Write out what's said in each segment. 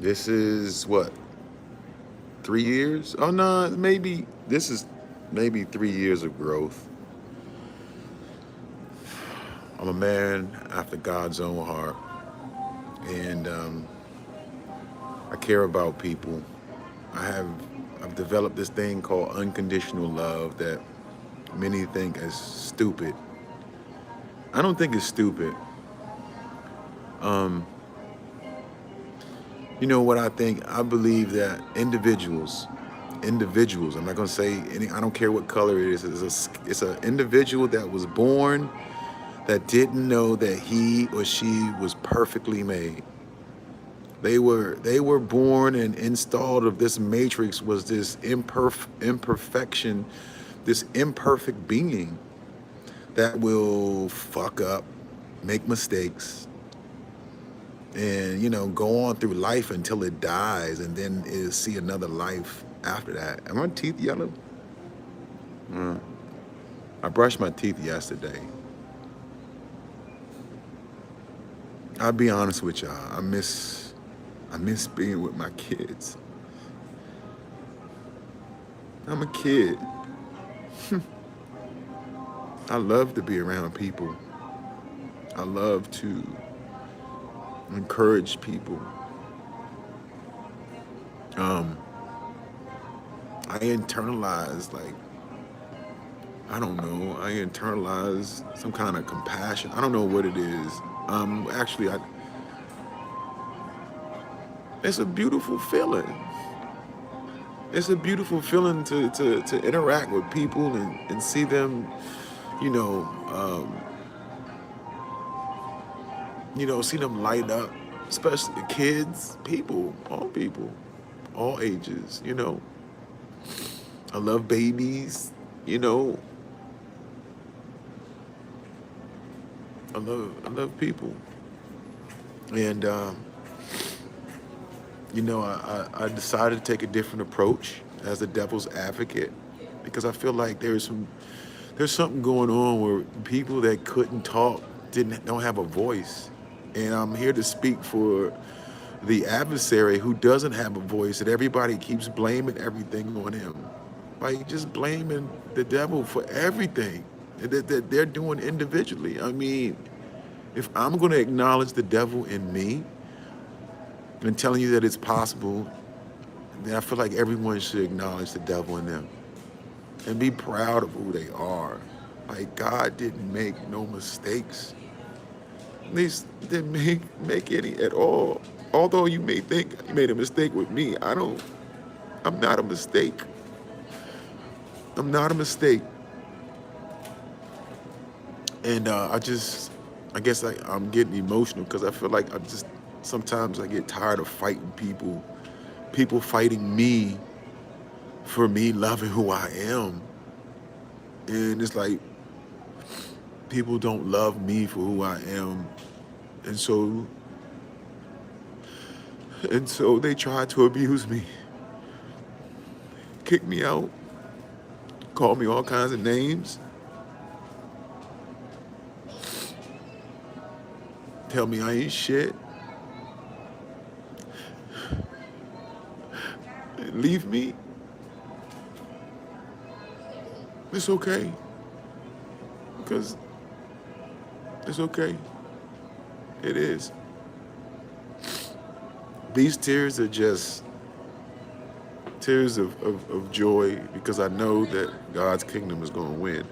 This is what, 3 years? Oh no, maybe this is maybe 3 years of growth. I'm a man after God's own heart, and I care about people. I have I've developed this thing called unconditional love that many think is stupid. I don't think it's stupid. Um, you know what I think? I believe that individuals. I'm not gonna say any. I don't care what color it is. It's an individual that was born that didn't know that he or she was perfectly made. They were born and installed of this matrix was this imperfection, this imperfect being that will fuck up, make mistakes, and go on through life until it dies, and then is see another life after that. Are my teeth yellow? Uh, I brushed my teeth yesterday. I'll be honest with y'all. I miss being with my kids. I'm a kid. I love to be around people. I love to encourage people. Um, I internalize like I don't know. I internalize some kind of compassion. I don't know what it is. Actually, it's a beautiful feeling. It's a beautiful feeling to interact with people and see them, you know, um, see them light up, especially kids, people, all ages. I love babies, you know, I love people. And I decided to take a different approach as a devil's advocate because I feel like there's something going on where people that couldn't talk don't have a voice. And I'm here to speak for the adversary who doesn't have a voice, and everybody keeps blaming everything on him. Like just blaming the devil for everything that they're doing individually. I mean, if I'm going to acknowledge the devil in me and telling you that it's possible, then I feel like everyone should acknowledge the devil in them and be proud of who they are. Like God didn't make no mistakes. At least didn't make any at all. Although you may think you made a mistake with me, I don't. I'm not a mistake. I'm not a mistake. And I guess I'm getting emotional because I feel like sometimes I get tired of fighting people fighting me for me loving who I am. And it's like people don't love me for who I am. And so they try to abuse me, kick me out, call me all kinds of names, tell me I ain't shit, and leave me. It's okay. Because it's okay. It is. These tears are just tears of joy because I know that God's kingdom is going to win.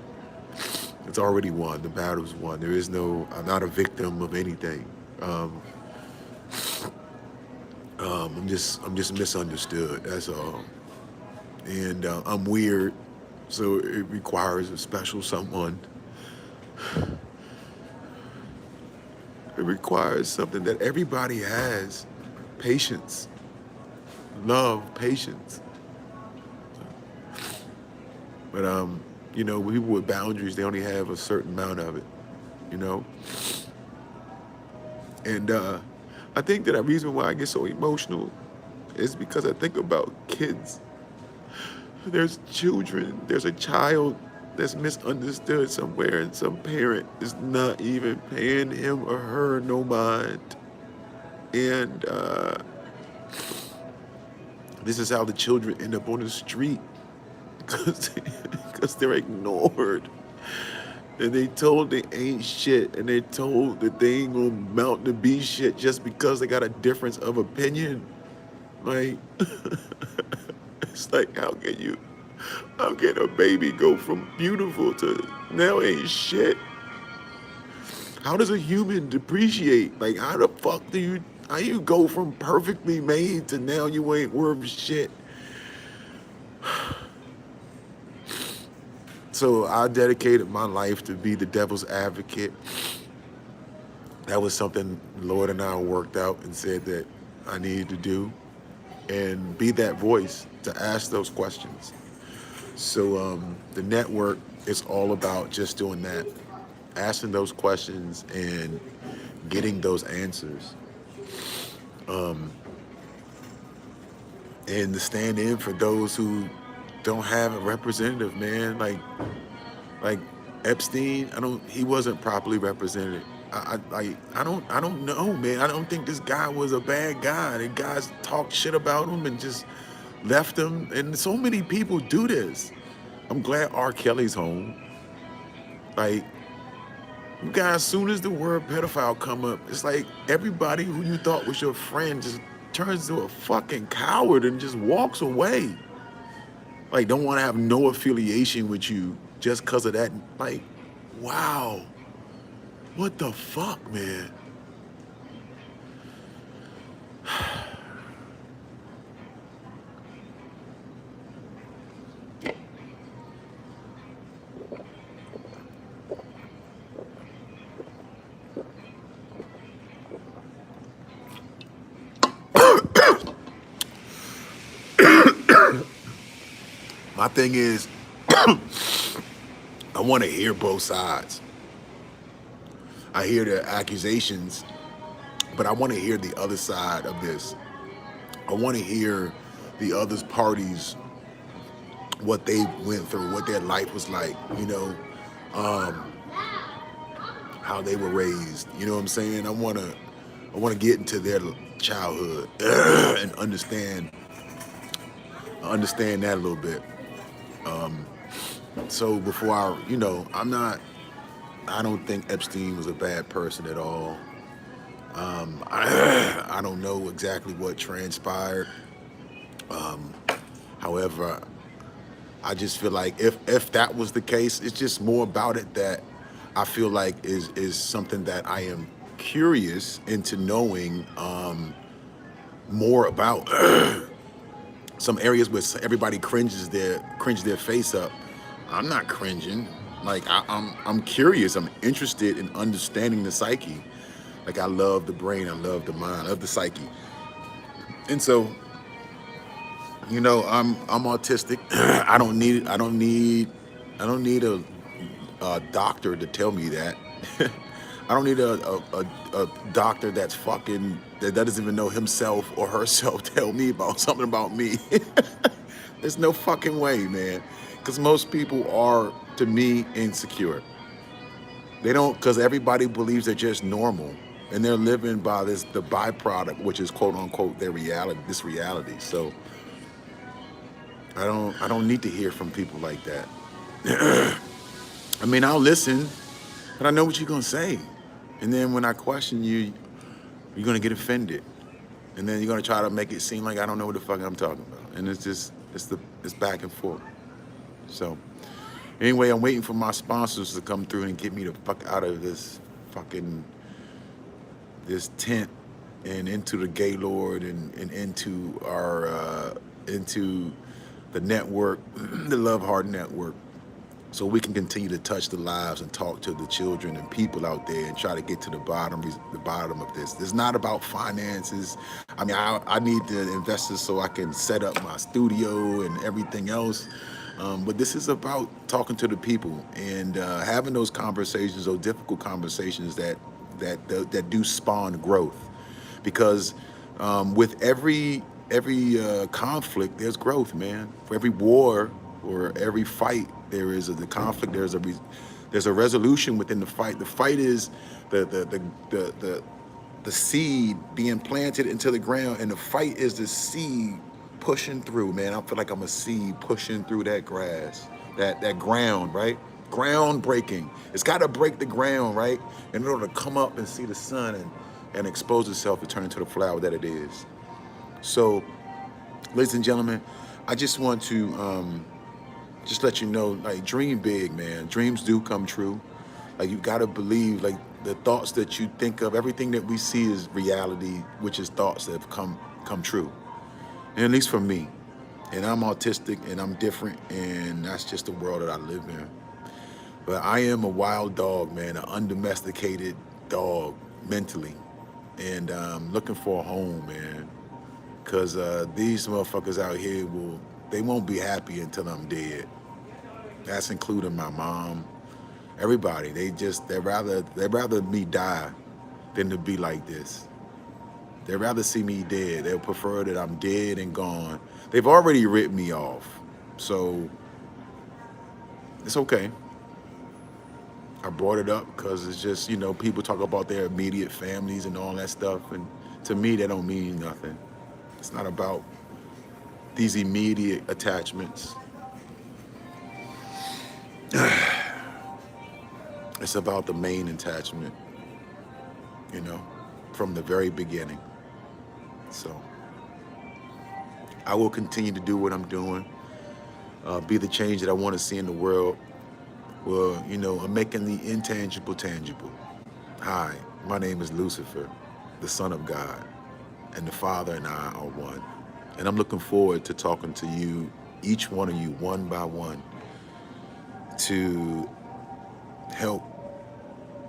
It's already won. The battle's won. There is no, I'm not a victim of anything. Um, I'm just misunderstood. That's all. And I'm weird, so it requires a special someone. It requires something that everybody has: patience, love, patience. But people with boundaries, they only have a certain amount of it. You know, and I think that the reason why I get so emotional is because I think about kids. There's children. There's a child that's misunderstood somewhere, and some parent is not even paying him or her no mind. And This is how the children end up on the street because they're ignored. And they told they ain't shit, and they told that they ain't gonna mount to be shit just because they got a difference of opinion. Like, it's like, how can a baby go from beautiful to now ain't shit? How does a human depreciate? Like, how you go from perfectly made to now you ain't worth shit? So I dedicated my life to be the devil's advocate. That was something the Lord and I worked out and said that I needed to do, and be that voice to ask those questions. So the network is all about just doing that, asking those questions and getting those answers, and to stand in for those who don't have a representative, man. Like Epstein, he wasn't properly represented. I don't know, man. I don't think this guy was a bad guy. The guys talked shit about him and just left him. And so many people do this. I'm glad R. Kelly's home. Like, you guys, as soon as the word pedophile come up, it's like everybody who you thought was your friend just turns into a fucking coward and just walks away. Like, don't want to have no affiliation with you just because of that. Like, wow. What the fuck, man? My thing is, I want to hear both sides. I hear the accusations, but I want to hear the other side of this. I want to hear the other parties, what they went through, what their life was like, how they were raised. You know what I'm saying? I want to get into their childhood and understand that a little bit. So before I don't think Epstein was a bad person at all. I don't know exactly what transpired. However, I just feel like if that was the case, it's just more about it that I feel like is something that I am curious into knowing more about. Some areas where everybody cringe their face up. I'm not cringing. Like, I'm curious. I'm interested in understanding the psyche. Like, I love the brain. I love the mind. I love the psyche. And so, I'm autistic. I don't need a doctor to tell me that. I don't need a doctor that doesn't even know himself or herself tell me about something about me. There's no fucking way, man. Because most people are, to me, insecure. They don't, because everybody believes they're just normal. And they're living by the byproduct, which is quote unquote their reality, this reality. So I don't need to hear from people like that. I mean, I'll listen, but I know what you're gonna say. And then when I question you, you're gonna get offended. And then you're gonna try to make it seem like I don't know what the fuck I'm talking about. And it's back and forth. So anyway, I'm waiting for my sponsors to come through and get me the fuck out of this tent and into the Gaylord and into into the network, the Love Heart Network, so we can continue to touch the lives and talk to the children and people out there and try to get to the bottom of this. It's not about finances. I mean, I need the investors so I can set up my studio and everything else. But this is about talking to the people and having those conversations, those difficult conversations that do spawn growth. Because with every conflict, there's growth, man. For every war or every fight, there is the conflict. There's a resolution within the fight. The fight is the seed being planted into the ground, and the fight is the seed pushing through, man. I feel like I'm a seed pushing through that grass, that ground, right? Ground breaking. It's got to break the ground, right? In order to come up and see the sun and expose itself to turn into the flower that it is. So, ladies and gentlemen, I just want to just let you know, like, dream big, man. Dreams do come true. Like, you gotta believe, like, the thoughts that you think of, everything that we see is reality, which is thoughts that have come true. And at least for me. And I'm autistic and I'm different, and that's just the world that I live in. But I am a wild dog, man, an undomesticated dog mentally. And looking for a home, man. Cause these motherfuckers out here they won't be happy until I'm dead. That's including my mom, everybody. They'd rather me die than to be like this. They'd rather see me dead. They'll prefer that I'm dead and gone. They've already ripped me off. So it's okay. I brought it up because it's just, people talk about their immediate families and all that stuff. And to me, that don't mean nothing. It's not about these immediate attachments. It's about the main attachment, from the very beginning. So I will continue to do what I'm doing, be the change that I want to see in the world. Well, I'm making the intangible tangible. Hi, my name is Lucifer, the Son of God, and the Father and I are one. And I'm looking forward to talking to you, each one of you, one by one, to help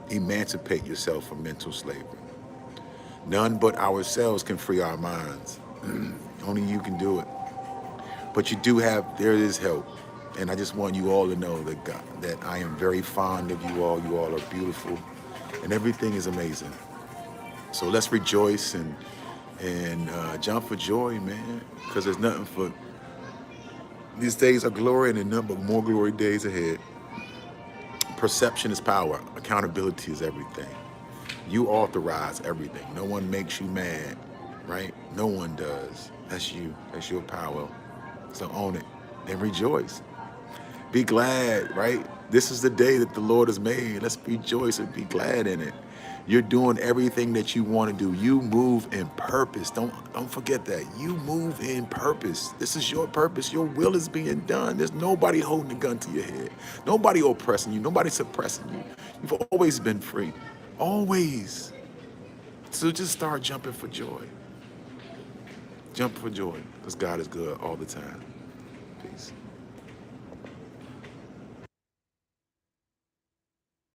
emancipate yourself from mental slavery. None but ourselves can free our minds. Only you can do it. But there is help. And I just want you all to know that I am very fond of you all. You all are beautiful. And everything is amazing. So let's rejoice and jump for joy, man. Because there's nothing for... These days are glory and there's nothing but more glory days ahead. Perception is power. Accountability is everything. You authorize everything. No one makes you mad, right? No one does. That's you. That's your power. So own it and rejoice. Be glad, right? This is the day that the Lord has made. Let's rejoice and be glad in it. You're doing everything that you want to do. You move in purpose. Don't forget that. You move in purpose. This is your purpose. Your will is being done. There's nobody holding a gun to your head. Nobody oppressing you. Nobody suppressing you. You've always been free. Always. So just start jumping for joy. Jump for joy, because God is good all the time. Peace.